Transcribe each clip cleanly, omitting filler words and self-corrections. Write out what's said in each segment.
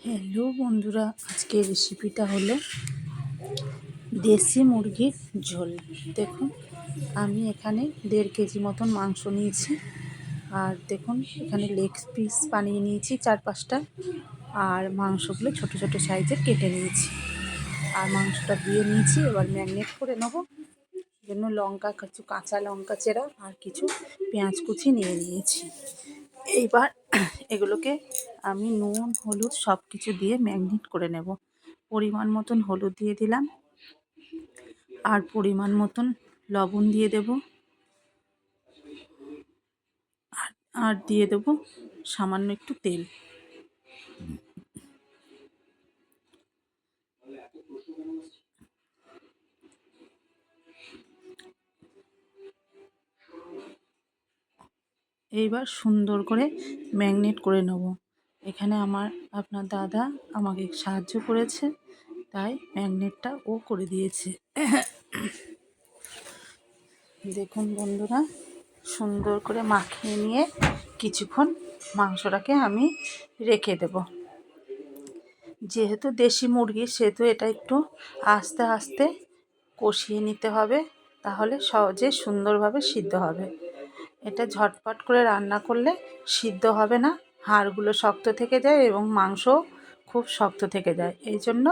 Hello বন্ধুরা, আজকের রেসিপিটা হলো দেশি মুরগির ঝোল। দেখুন, আমি এখানে 1.5 কেজি মতন মাংস নিয়েছি। আর দেখুন, এখানে লেগ পিস বানিয়ে নিয়েছি 4-5টা। আর মাংসগুলো ছোট ছোট সাইজের কেটে নিয়েছি। আর মাংসটা দিয়ে নিয়েছি। এবার ম্যারিনেট করে নেবো। জন্য কিছু কাঁচা লঙ্কা চেরা আর কিছু পেঁয়াজ কুচি নিয়ে নিয়েছি। এইবার এগুলোকে আমি নুন হলুদ সব কিছু দিয়ে ম্যারিনেট করে নেব। পরিমাণ মতন হলুদ দিয়ে দিলাম, আর পরিমাণ মতন লবণ দিয়ে দেব, আর দিয়ে দেব সামান্য একটু তেল। এইবার সুন্দর করে ম্যারিনেট করে নেব। এখানে আপনার দাদা আমাকে সাহায্য করেছে, তাই ম্যারিনেটটা ও করে দিয়েছে। দেখুন বন্ধুরা, সুন্দর করে মাখিয়ে নিয়ে কিছুক্ষণ মাংসটাকে আমি রেখে দেব। যেহেতু দেশি মুরগি, সেহেতু এটা একটু আস্তে আস্তে কষিয়ে নিতে হবে, তাহলে সহজে সুন্দরভাবে সিদ্ধ হবে। এটা ঝটপট করে রান্না করলে সিদ্ধ হবে না, হাড়গুলো শক্ত থেকে যায় এবং মাংসও খুব শক্ত থেকে যায়। এই জন্য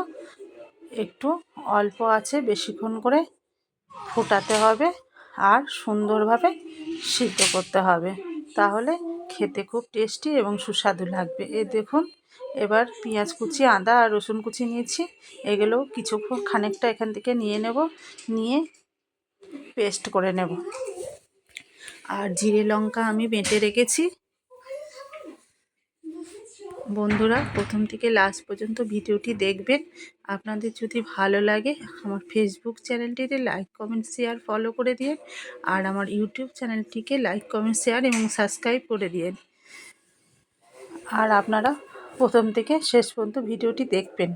একটু অল্প আছে বেশিক্ষণ করে ফোটাতে হবে আর সুন্দরভাবে সিদ্ধ করতে হবে, তাহলে খেতে খুব টেস্টি এবং সুস্বাদু লাগবে। দেখুন, এবার পেঁয়াজ কুচি, আদা আর রসুন কুচি নিয়েছি। এগুলো কিছুক্ষণ খানিকটা এখান থেকে নিয়ে নেব, নিয়ে পেস্ট করে নেব। আর জিরে লঙ্কা আমি বেটে রেখেছি। বন্ধুরা, প্রথম থেকে লাস্ট পর্যন্ত ভিডিওটি দেখবেন। আপনাদের যদি ভালো লাগে আমার ফেসবুক চ্যানেলটিতে লাইক কমেন্ট শেয়ার ফলো করে দিন, আর আমার ইউটিউব চ্যানেলটিকে লাইক কমেন্ট শেয়ার এবং সাবস্ক্রাইব করে দিন। আর আপনারা প্রথম থেকে শেষ পর্যন্ত ভিডিওটি দেখবেন।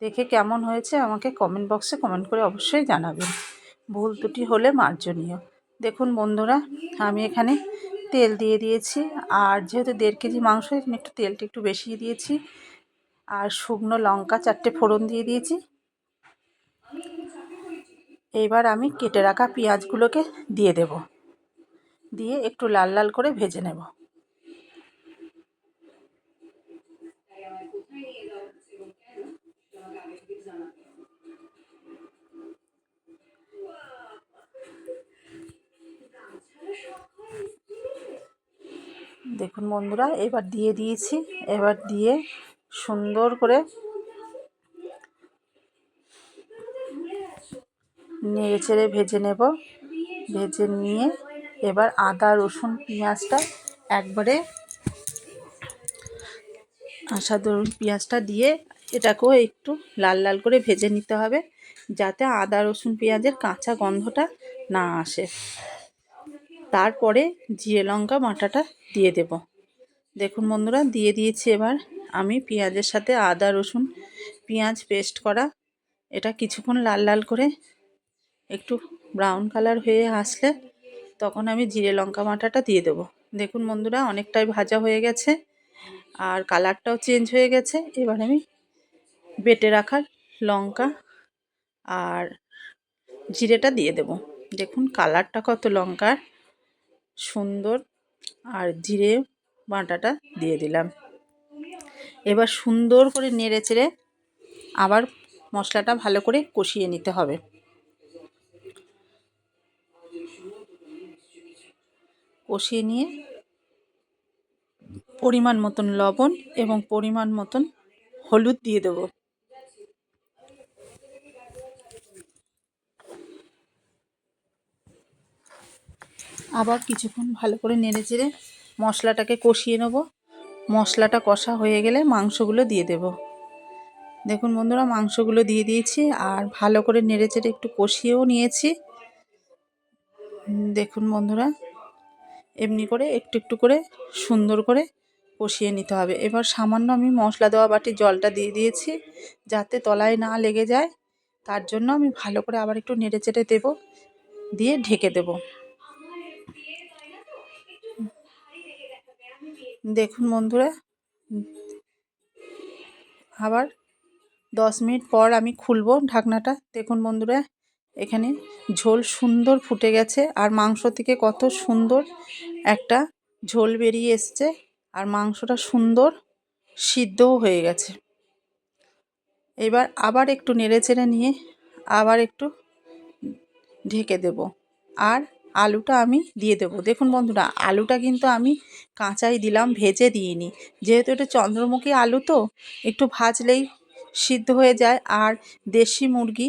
দেখে কেমন হয়েছে আমাকে কমেন্ট বক্সে কমেন্ট করে অবশ্যই জানাবেন। ভুল ত্রুটি হলে মার্জনীয়। দেখুন বন্ধুরা, আমি এখানে তেল দিয়ে দিয়েছি। আর যেহেতু 1.5 কেজি মাংস, এখানে একটু তেলটা একটু বেশি দিয়েছি। আর শুকনো লঙ্কা 4টে ফোড়ন দিয়ে দিয়েছি। এইবার আমি কেটে রাখা পেঁয়াজগুলোকে দিয়ে দেব, দিয়ে একটু লাল লাল করে ভেজে নেব। দেখুন বন্ধুরা, এবার দিয়ে দিয়েছি। এবার দিয়ে সুন্দর করে নেড়ে চেড়ে ভেজে নেব। ভেজে নিয়ে এবার আদা রসুন পেঁয়াজটা একবারে পেঁয়াজটা দিয়ে এটাকেও একটু লাল লাল করে ভেজে নিতে হবে, যাতে আদা রসুন পেঁয়াজের কাঁচা গন্ধটা না আসে। তারপরে জিরে লঙ্কা বাটাটা দিয়ে দেব। দেখুন বন্ধুরা, দিয়ে দিয়েছি। এবার আমি পেঁয়াজের সাথে আদা রসুন পেঁয়াজ পেস্ট করা এটা কিছুক্ষণ লাল লাল করে একটু ব্রাউন কালার হয়ে আসলে তখন আমি জিরে লঙ্কা বাটাটা দিয়ে দেব। দেখুন বন্ধুরা, অনেকটাই ভাজা হয়ে গেছে আর কালারটাও চেঞ্জ হয়ে গেছে। এবার আমি বেটে রাখা লঙ্কা আর জিরেটা দিয়ে দেব। দেখুন কালারটা কত লঙ্কার সুন্দর, আর জিরে বাটাটা দিয়ে দিলাম। এবার সুন্দর করে নেড়ে চেড়ে আবার মশলাটা ভালো করে কষিয়ে নিতে হবে। কষিয়ে নিয়ে পরিমাণ মতন লবণ এবং পরিমাণ মতন হলুদ দিয়ে দেব। আবার কিছুক্ষণ ভালো করে নেড়ে চেড়ে মশলাটাকে কষিয়ে নেব। মশলাটা কষা হয়ে গেলে মাংসগুলো দিয়ে দেব। দেখুন বন্ধুরা, মাংসগুলো দিয়ে দিয়েছি আর ভালো করে নেড়ে চেড়ে একটু কষিয়েও নিয়েছি। দেখুন বন্ধুরা, এমনি করে একটু একটু করে সুন্দর করে কষিয়ে নিতে হবে। এবার সামান্য আমি মশলা দেওয়া বাটির জলটা দিয়ে দিয়েছি, যাতে তলায় না লেগে যায়। তার জন্য আমি ভালো করে আবার একটু নেড়ে চেড়ে দেবো, দিয়ে ঢেকে দেব। দেখুন বন্ধুরা, আবার 10 মিনিট পর আমি খুলবো ঢাকনাটা। দেখুন বন্ধুরা, এখানে ঝোল সুন্দর ফুটে গেছে আর মাংস থেকে কত সুন্দর একটা ঝোল বেরিয়ে এসছে আর মাংসটা সুন্দর সিদ্ধও হয়ে গেছে। এবার আবার একটু নেড়েচেড়ে নিয়ে আবার একটু ঢেকে দেব আর আলুটা আমি দিয়ে দেব। দেখুন বন্ধুরা, আলুটা কিন্তু আমি কাঁচাই দিলাম, ভেজে দিইনি। যেহেতু এটা চন্দ্রমুখী আলু তো একটু ভাজলেই সিদ্ধ হয়ে যায় আর দেশি মুরগি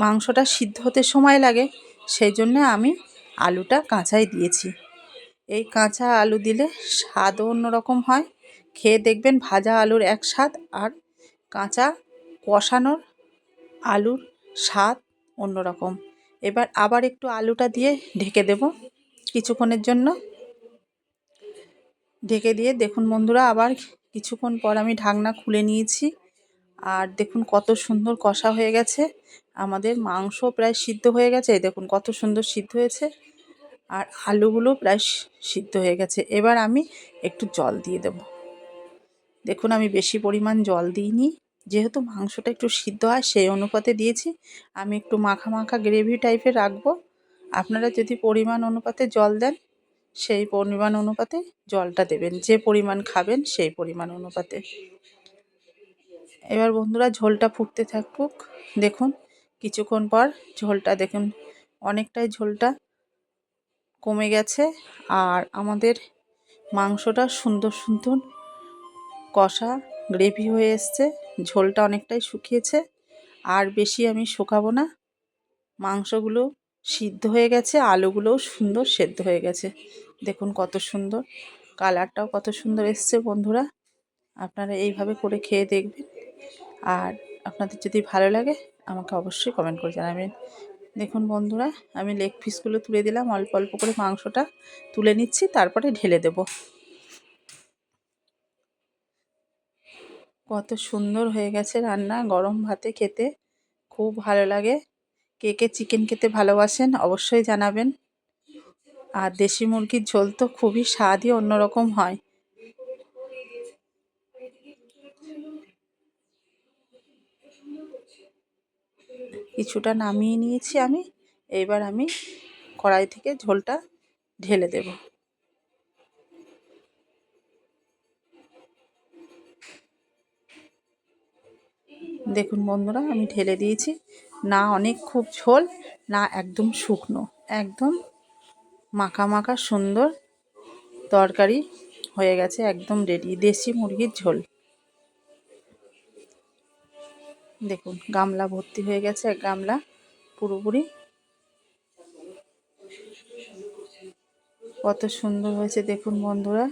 মাংসটা সিদ্ধ হতে সময় লাগে, সেই জন্য আমি আলুটা কাঁচাই দিয়েছি। এই কাঁচা আলু দিলে স্বাদও অন্যরকম হয়। খেয়ে দেখবেন ভাজা আলুর এক স্বাদ আর কাঁচা কষানোর আলুর স্বাদ অন্যরকম। এবার আবার একটু আলুটা দিয়ে ঢেকে দেব কিছুক্ষণের জন্য। ঢেকে দিয়ে দেখুন বন্ধুরা, আবার কিছুক্ষণ পর আমি ঢাকনা খুলে নিয়েছি আর দেখুন কত সুন্দর কষা হয়ে গেছে। আমাদের মাংস প্রায় সিদ্ধ হয়ে গেছে, দেখুন কত সুন্দর সিদ্ধ হয়েছে আর আলুগুলো প্রায় সিদ্ধ হয়ে গেছে। এবার আমি একটু জল দিয়ে দেব। দেখুন আমি বেশি পরিমাণ জল দিইনি, যেহেতু মাংসটা একটু সিদ্ধ হয় সেই অনুপাতে দিয়েছি। আমি একটু মাখা মাখা গ্রেভি টাইপের রাখবো। আপনারা যদি পরিমাণ অনুপাতে জল দেন সেই পরিমাণ অনুপাতে জলটা দেবেন, যে পরিমাণ খাবেন সেই পরিমাণ অনুপাতে। এবার বন্ধুরা ঝোলটা ফুটতে থাকুক। দেখুন কিছুক্ষণ পর ঝোলটা দেখুন অনেকটাই ঝোলটা কমে গেছে আর আমাদের মাংসটা সুন্দর সুন্দর কষা গ্রেভি হয়ে এসছে। ঝোলটা অনেকটাই শুকিয়েছে, আর বেশি আমি শুকাবো না। মাংসগুলো সিদ্ধ হয়ে গেছে, আলুগুলোও সুন্দর সেদ্ধ হয়ে গেছে। দেখুন কত সুন্দর কালারটাও কত সুন্দর এসছে। বন্ধুরা আপনারা এইভাবে করে খেয়ে দেখবেন আর আপনাদের যদি ভালো লাগে আমাকে অবশ্যই কমেন্ট করে জানাবেন। দেখুন বন্ধুরা, আমি লেগ পিসগুলো তুলে দিলাম, অল্প অল্প করে মাংসটা তুলে নিচ্ছি, তারপরে ঢেলে দেব। কত সুন্দর হয়ে গেছে রান্না, গরম ভাতে খেতে খুব ভালো লাগে। কে কে চিকেন খেতে ভালোবাসেন অবশ্যই জানাবেন। আর দেশি মুরগির ঝোল তো খুবই স্বাদই অন্যরকম হয়। কিছুটা নামিয়ে নিয়েছি আমি। এইবার আমি কড়াই থেকে ঝোলটা ঢেলে দেব। দেখুন বন্ধুরা আমি ঢেলে দিয়েছি। না অনেক খুব ঝোল, না একদম শুকনো, একদম মাখা মাখা সুন্দর তরকারি হয়ে গেছে, একদম রেডি দেশি মুরগির ঝোল। দেখুন গামলা ভর্তি হয়ে গেছে, এক গামলা পুরোপুরি। কত সুন্দর হয়েছে দেখুন বন্ধুরা।